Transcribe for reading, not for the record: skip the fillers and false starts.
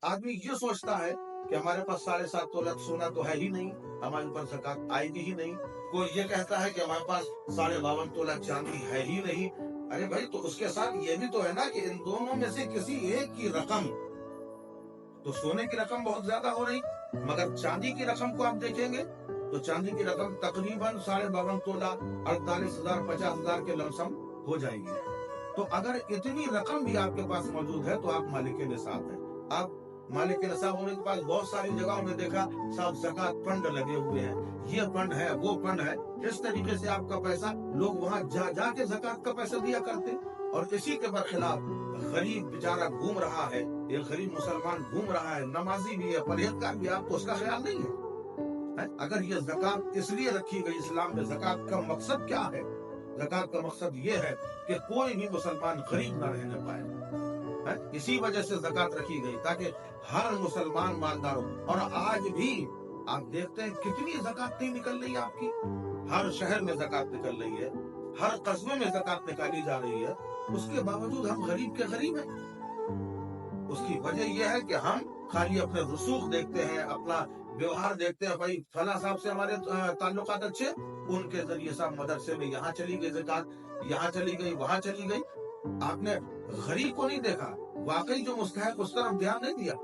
आदमी ये सोचता है कि हमारे पास 7.5 तोला सोना तो है ही नहीं, हमारे ऊपर ज़कात आएगी ही नहीं। कोई ये कहता है कि हमारे पास 52.5 तोला चांदी है ही नहीं। अरे भाई, तो उसके साथ ये भी तो है ना कि इन दोनों में से किसी एक की रकम, तो सोने की रकम बहुत ज्यादा हो रही, मगर चांदी की रकम को आप देखेंगे तो चांदी की रकम तकरीबन 52.5 तोला 48,000 50,000 के लमसम हो जाएगी। तो अगर इतनी रकम भी आपके पास मौजूद है तो आप मालिक निसाब है। आप मालिक निसाब होने के बाद बहुत सारी जगहों में देखा सब ज़कात फंड लगे हुए हैं, ये फंड है वो फंड है, इस तरीके से आपका पैसा लोग वहां जा जाके ज़कात का पैसा दिया करते। और इसी के बरखिलाफ गरीब बेचारा घूम रहा है, एक गरीब मुसलमान घूम रहा है, नमाजी भी है, परहेजगार भी है, आपको उसका ख्याल नहीं है। अगर ये ज़कात इसलिए रखी गई इस्लाम में, ज़कात का मकसद क्या है? ज़कात का मकसद ये है कि कोई भी मुसलमान गरीब ना रहने पाए, इसी वजह से ज़कात रखी गई ताकि हर मुसलमान मालदार हो। और आज भी आप देखते हैं कितनी ज़कात नहीं निकल रही है आपकी, हर शहर में ज़कात निकल रही है, हर कस्बे में ज़कात निकाली जा रही है, उसके बावजूद हम गरीब के गरीब हैं। उसकी वजह यह है कि हम खाली अपने रसूख देखते हैं, अपना व्यवहार देखते हैं। भाई फला साहब से हमारे ताल्लुकात अच्छे, उनके जरिए साहब मदरसे में यहाँ चली गई ज़कात, यहाँ चली गई, वहां चली गई। आपने गरीब को नहीं देखा, वाकई जो मुस्तहक उस तरफ ध्यान नहीं दिया।